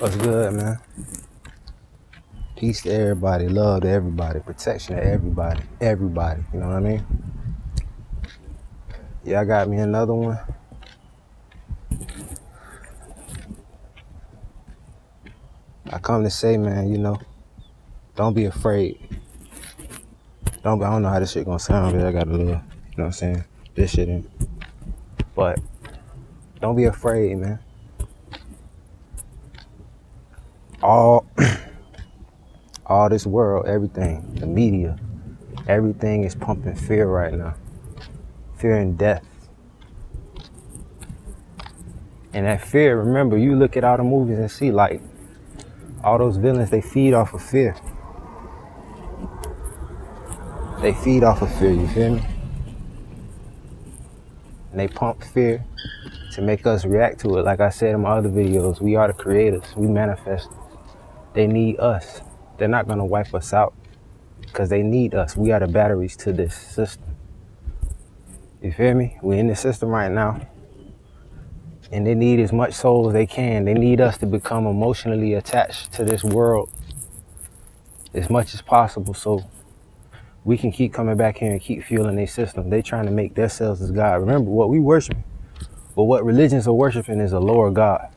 What's good, man? Peace to everybody, love to everybody, protection to everybody, you know what I mean? Yeah, I got me another one. I come to say, man, don't be afraid. I don't know how this shit gonna sound, but I got a little, you know what I'm saying, this shit in. But don't be afraid, man. All this world, everything, the media, everything is pumping fear right now. Fear and death. And that fear, remember, you look at all the movies and see, like, all those villains, they feed off of fear. They feed off of fear, you feel me? And they pump fear to make us react to it. Like I said in my other videos, we are the creators. We manifest. They need us. They're not gonna wipe us out because they need us. We are the batteries to this system. You feel me? We're in the system right now. And they need as much soul as they can. They need us to become emotionally attached to this world as much as possible so we can keep coming back here and keep fueling their system. They trying to make themselves as God. Remember, what we worship, but what religions are worshiping is a lower God.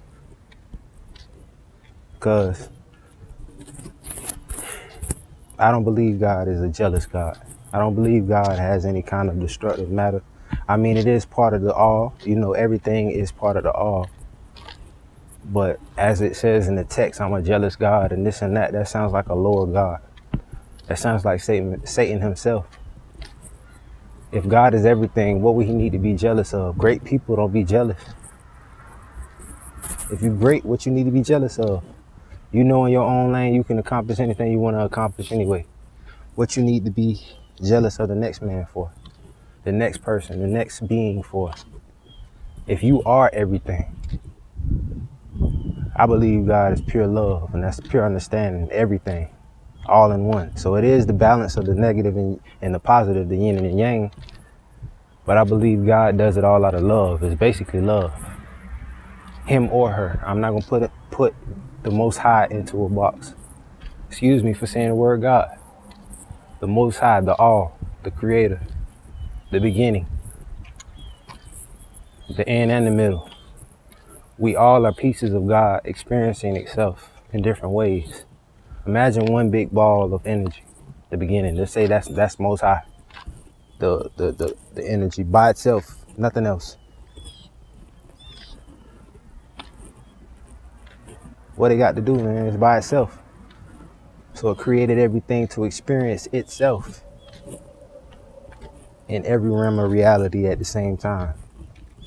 Because I don't believe God is a jealous God. I don't believe God has any kind of destructive matter. I mean, it is part of the all. You know, everything is part of the all. But as it says in the text, I'm a jealous God and this and that. That sounds like a lower God. That sounds like Satan himself. If God is everything, what would he need to be jealous of? Great people don't be jealous. If you're great, what you need to be jealous of? You know in your own lane you can accomplish anything you want to accomplish anyway. What you need to be jealous of the next man for? The next person, the next being for? If you are everything, I believe God is pure love, and that's pure understanding, everything, all in one. So it is the balance of the negative and the positive, the yin and the yang. But I believe God does it all out of love. It's basically love. Him or her. I'm not gonna put the Most High into a box. Excuse me for saying the word God. The Most High, the All, the Creator, the beginning, the end and the middle. We all are pieces of God experiencing itself in different ways. Imagine one big ball of energy, the beginning. Let's say that's Most High. The energy by itself, nothing else. What it got to do, man, is by itself. So it created everything to experience itself in every realm of reality at the same time.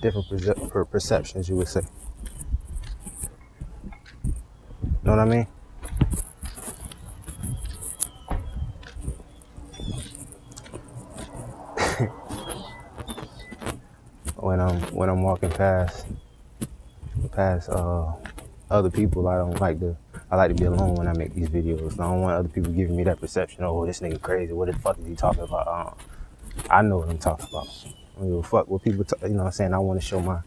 Different perceptions, you would say. Know what I mean? When I'm walking past other people, I like to be alone when I make these videos. I don't want other people giving me that perception, oh, this nigga crazy, what the fuck is he talking about? I know what I'm talking about. I don't give a fuck what people you know what I'm saying? I want to show my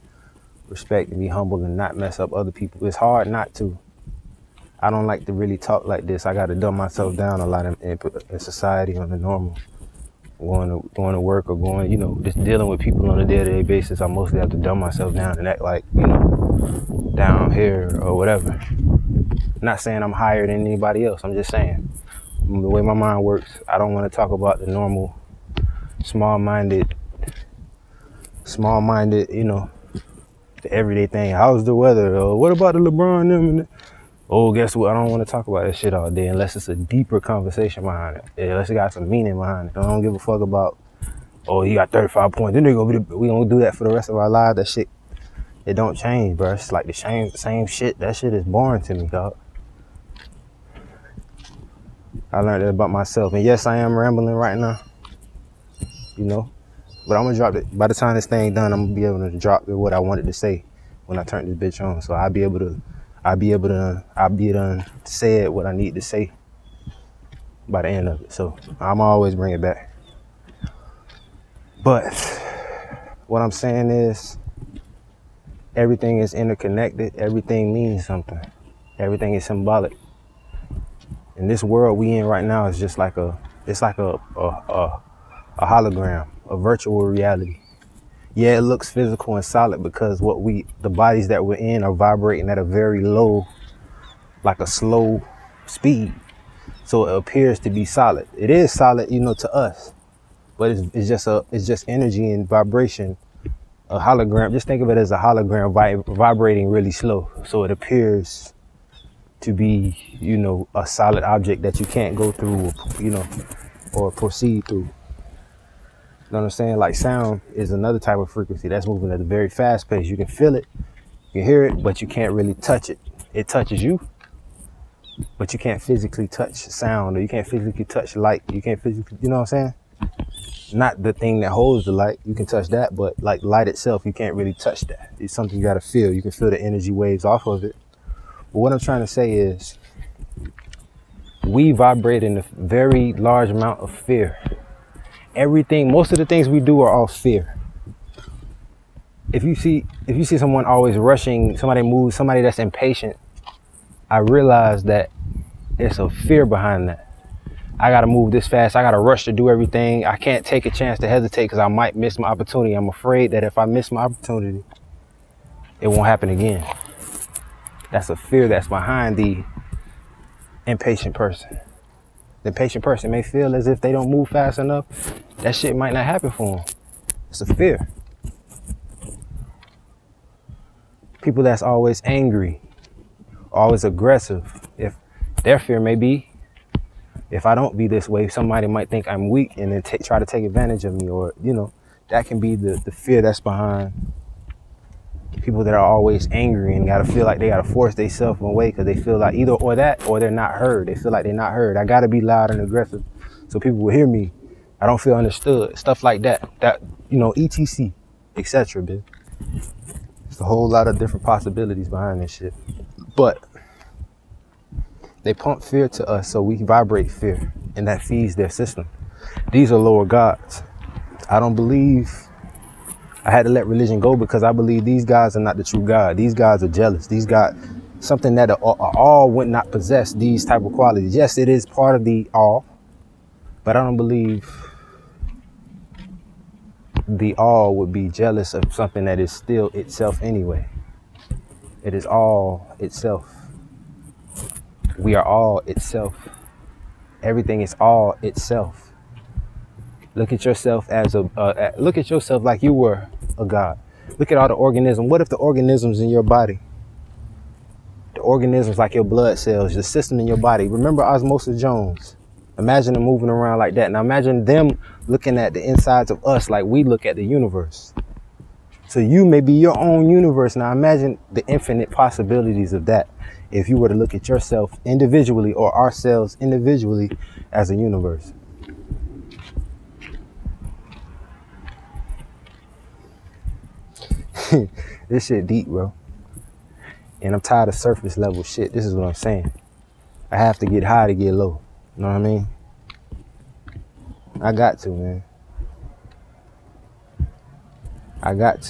respect and be humble and not mess up other people. It's hard not to. I don't like to really talk like this. I got to dumb myself down a lot in society on the normal. Going to work or going, just dealing with people on a day-to-day basis. I mostly have to dumb myself down and act like, down here or whatever. Not saying I'm higher than anybody else. I'm just saying the way my mind works, I don't want to talk about the normal, small-minded, the everyday thing. How's the weather? What about the LeBron them? Oh, guess what? I don't want to talk about that shit all day unless it's a deeper conversation behind it. Unless it got some meaning behind it. I don't give a fuck about, oh, he got 35 points. Then we gonna do that for the rest of our lives. That shit, it don't change, bro. It's like the same shit. That shit is boring to me, dog. I learned that about myself. And yes, I am rambling right now, but I'm gonna drop it. By the time this thing done, I'm gonna be able to drop what I wanted to say when I turn this bitch on. So I'll be able to say what I need to say by the end of it. So I'm always bring it back. But what I'm saying is everything is interconnected. Everything means something. Everything is symbolic. And this world we in right now is just like it's like a hologram, a virtual reality. Yeah, it looks physical and solid because the bodies that we're in are vibrating at a very low, like a slow speed. So it appears to be solid. It is solid, to us, but it's just energy and vibration. A hologram, just think of it as a hologram vibrating really slow. So it appears to be, a solid object that you can't go through, or proceed through. You know what I'm saying? Like sound is another type of frequency that's moving at a very fast pace. You can feel it, you can hear it, but you can't really touch it. It touches you, but you can't physically touch sound, or you can't physically touch light. You can't physically, you know what I'm saying? Not the thing that holds the light. You can touch that, but like light itself, you can't really touch that. It's something you gotta feel. You can feel the energy waves off of it. But what I'm trying to say is, we vibrate in a very large amount of fear. Most of the things we do are all fear. If you see someone always rushing, somebody moves, somebody that's impatient, I realize that it's a fear behind that. I gotta move this fast. I gotta rush to do everything. I can't take a chance to hesitate because I might miss my opportunity. I'm afraid that if I miss my opportunity, it won't happen again. That's a fear that's behind the impatient person. The patient person may feel as if they don't move fast enough, that shit might not happen for them. It's a fear. People that's always angry, always aggressive, if their fear may be, if I don't be this way, somebody might think I'm weak and then try to take advantage of me, or, that can be the fear that's behind people that are always angry and gotta feel like they gotta force themselves away because they feel like either or that, or they're not heard. They feel like they're not heard. I gotta be loud and aggressive so people will hear me. I don't feel understood. Stuff like that. etc. bitch. It's a whole lot of different possibilities behind this shit. But they pump fear to us, so we vibrate fear, and that feeds their system. These are lower gods. I had to let religion go because I believe these guys are not the true God. These guys are jealous. These guys, something that all would not possess these type of qualities. Yes, it is part of the all, but I don't believe the all would be jealous of something that is still itself anyway. It is all itself. We are all itself. Everything is all itself. Look at yourself look at yourself like you were a god. Look at all the organisms. What if the organisms in your body, the organisms like your blood cells, the system in your body, remember Osmosis Jones? Imagine them moving around like that. Now imagine them looking at the insides of us like we look at the universe. So you may be your own universe. Now imagine the infinite possibilities of that if you were to look at yourself individually, or ourselves individually, as a universe. This shit deep, bro. And I'm tired of surface level shit. This is what I'm saying. I have to get high to get low. You know what I mean? I got to, man. I got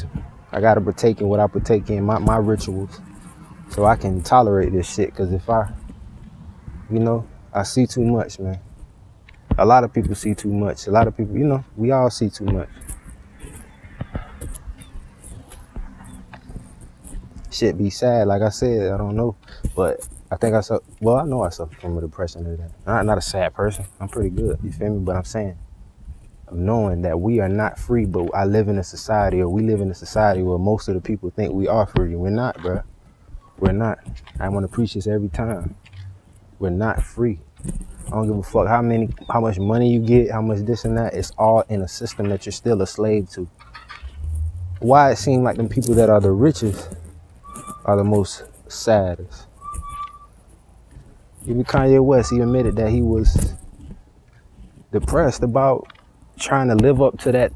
to partake in what I partake in, my rituals, so I can tolerate this shit. Because if I see too much, man. A lot of people see too much. A lot of people, we all see too much. Shit be sad, like I said, I don't know. But I think I know I suffer from a depression or that. I'm not a sad person. I'm pretty good, you feel me? But I'm saying, knowing that we are not free, but we live in a society where most of the people think we are free. We're not, bro. We're not. I want to preach this every time. We're not free. I don't give a fuck how much money you get, how much this and that. It's all in a system that you're still a slave to. Why it seems like them people that are the richest are the most saddest. Even Kanye West, he admitted that he was depressed about trying to live up to that.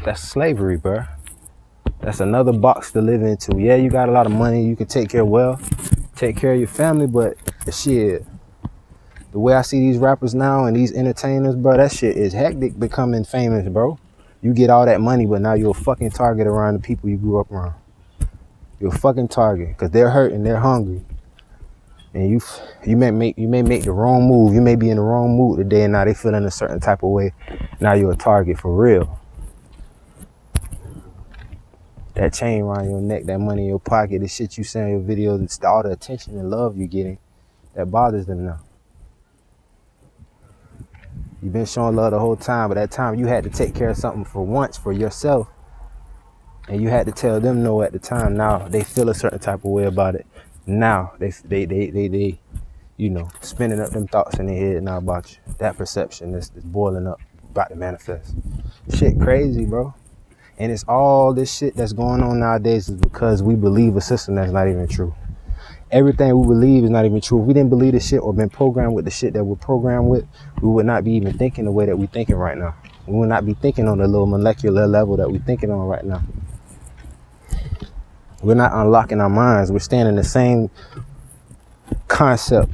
That's slavery, bro. That's another box to live into. Yeah, you got a lot of money, you can take care of wealth, take care of your family, but shit, the way I see these rappers now and these entertainers, bro, that shit is hectic becoming famous, bro. You get all that money, but now you're a fucking target around the people you grew up around. You're a fucking target because they're hurting, they're hungry. and you may make the wrong move. You may be in the wrong mood today, and now they feeling a certain type of way. Now you're a target for real. That chain around your neck, that money in your pocket, the shit you say in your videos, it's all the attention and love you're getting, that bothers them now. You've been showing love the whole time, but that time you had to take care of something for once for yourself, and you had to tell them no at the time. Now they feel a certain type of way about it. Now they you know, spinning up them thoughts in their head now about you. That perception is boiling up, about to manifest. Shit crazy, bro. And it's all this shit that's going on nowadays is because we believe a system that's not even true. Everything we believe is not even true. If we didn't believe this shit or been programmed with the shit that we're programmed with, we would not be even thinking the way that we're thinking right now. We would not be thinking on the little molecular level that we're thinking on right now. We're not unlocking our minds. We're staying in the same concept.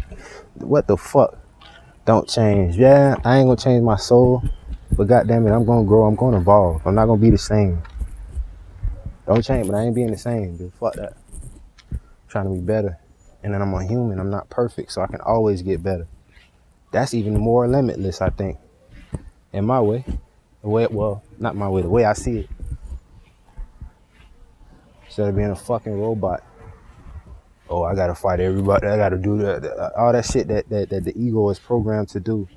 What the fuck? Don't change. Yeah, I ain't gonna change my soul, but goddamn it, I'm gonna grow. I'm gonna evolve. I'm not gonna be the same. Don't change, but I ain't being the same, dude. Fuck that. I'm trying to be better. And then I'm a human. I'm not perfect, so I can always get better. That's even more limitless, I think. In my way. The way, well, not my way, the way I see it. Instead of being a fucking robot. Oh, I gotta fight everybody. I gotta do that. All that shit that the ego is programmed to do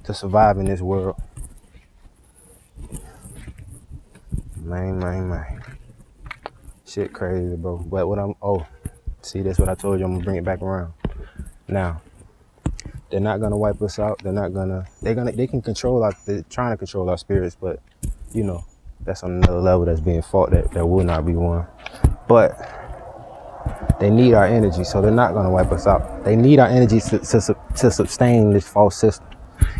to survive in this world. Man. Shit crazy, bro. But see, that's what I told you. I'm gonna bring it back around. Now, they're not gonna wipe us out. They can control they're trying to control our spirits, but you know, that's on another level that's being fought that will not be won. But they need our energy, so they're not gonna wipe us out. They need our energy to sustain this false system.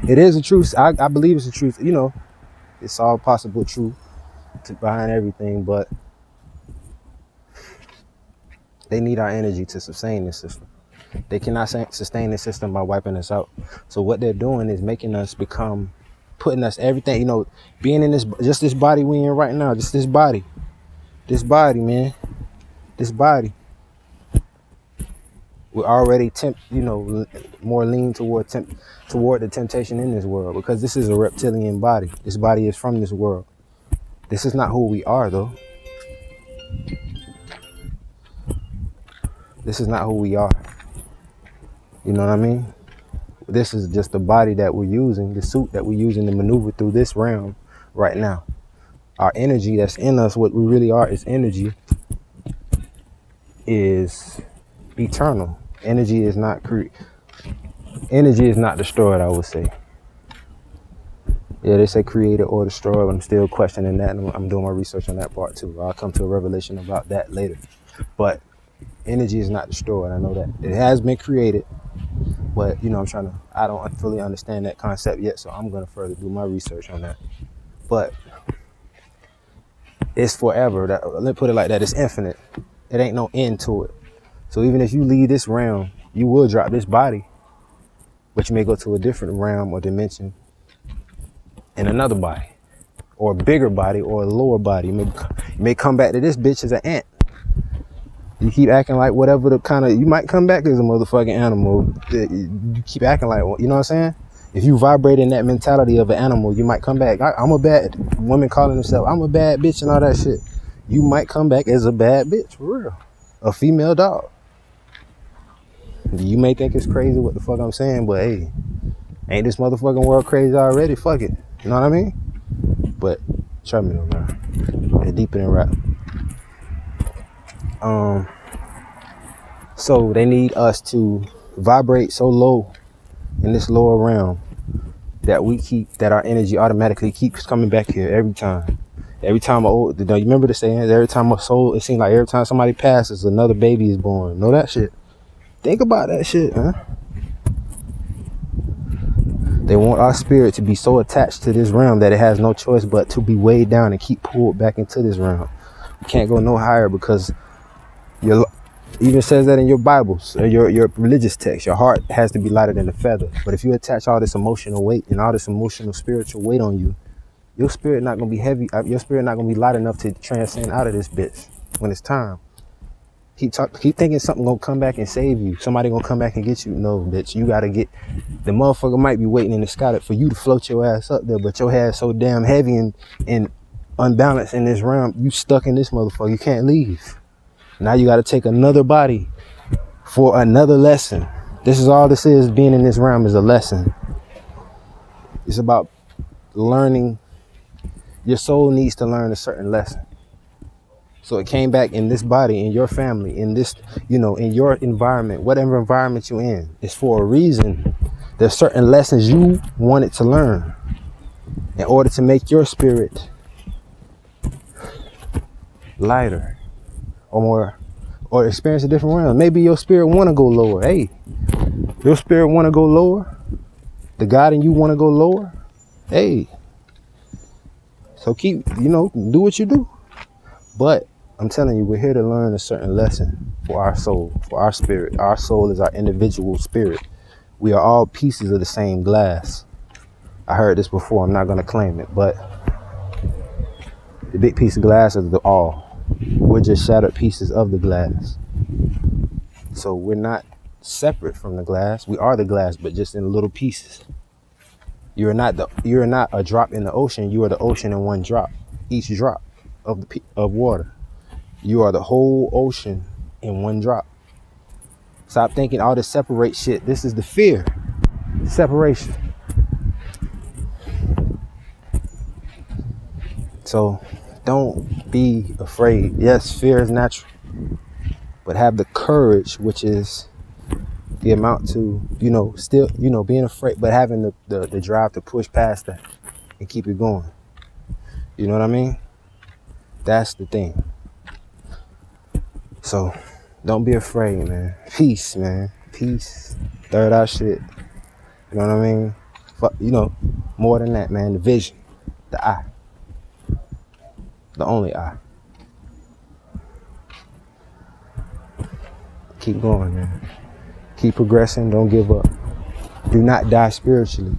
It is a truth. I believe it's a truth. You know, it's all possible truth behind everything, but they need our energy to sustain this system. They cannot sustain this system by wiping us out. So what they're doing is making us putting us everything, you know, being in this body we in right now, just this body, man, this body. We're already more lean toward the temptation in this world, because this is a reptilian body. This body is from this world. This is not who we are, though. This is not who we are. You know what I mean? This is just the body that we're using, the suit that we're using to maneuver through this realm right now. Our energy that's in us, what we really are is energy, is eternal. Energy is not destroyed, I would say. Yeah, they say created or destroyed, but I'm still questioning that, and I'm doing my research on that part too. I'll come to a revelation about that later. But energy is not destroyed. I know that it has been created, but you know, I don't fully understand that concept yet, so I'm gonna further do my research on that. But it's forever. Let's put it like that. It's infinite. It ain't no end to it. So even if you leave this realm, you will drop this body, but you may go to a different realm or dimension in another body, or a bigger body, or a lower body. You may come back to this bitch as an ant. You keep acting like whatever you might come back as a motherfucking animal. You keep acting like, you know what I'm saying? If you vibrate in that mentality of an animal, you might come back. I'm a bad woman calling herself, I'm a bad bitch and all that shit. You might come back as a bad bitch, for real. A female dog. You may think it's crazy what the fuck I'm saying, but hey, ain't this motherfucking world crazy already? Fuck it. You know what I mean? But try me though, man. It's deeper than rap. So they need us to vibrate so low in this lower realm that our energy automatically keeps coming back here every time. Every time you remember the saying, every time a soul, it seems like every time somebody passes, another baby is born. Know that shit? Think about that shit, huh? They want our spirit to be so attached to this realm that it has no choice but to be weighed down and keep pulled back into this realm. You can't go no higher, because even says that in your Bibles, or your religious text. Your heart has to be lighter than a feather. But if you attach all this emotional weight and all this emotional spiritual weight on you, your spirit not gonna be heavy. Your spirit not gonna be light enough to transcend out of this bitch when it's time. Keep thinking something gonna come back and save you. Somebody gonna come back and get you. No, bitch, you gotta get. The motherfucker might be waiting in the sky for you to float your ass up there, but your head's so damn heavy and unbalanced in this realm. You stuck in this motherfucker. You can't leave. Now you gotta take another body for another lesson. This is all this is. Being in this realm is a lesson. It's about learning. Your soul needs to learn a certain lesson. So it came back in this body, in your family, in this, in your environment, whatever environment you're in. It's for a reason. There's certain lessons you wanted to learn in order to make your spirit lighter or experience a different realm. Maybe your spirit want to go lower. Hey, your spirit want to go lower. The God in you want to go lower. Hey, so keep, do what you do. But I'm telling you, we're here to learn a certain lesson for our soul, for our spirit. Our soul is our individual spirit. We are all pieces of the same glass. I heard this before. I'm not going to claim it, but the big piece of glass is the all. We're just shattered pieces of the glass. So we're not separate from the glass. We are the glass, but just in little pieces. You're not a drop in the ocean. You are the ocean in one drop. Each drop of water. You are the whole ocean in one drop. Stop thinking all this separate shit. This is the fear. Separation. So don't be afraid. Yes, fear is natural. But have the courage, which is the amount to, still, being afraid, but having the drive to push past that and keep it going. You know what I mean? That's the thing. So don't be afraid, man. Peace, man. Peace. Third eye shit. You know what I mean? More than that, man. The vision. The eye. The only eye. Keep going, man. Keep progressing. Don't give up. Do not die spiritually.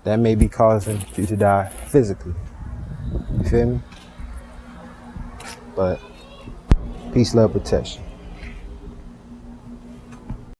That may be causing you to die physically. You feel me? But peace, love, protection.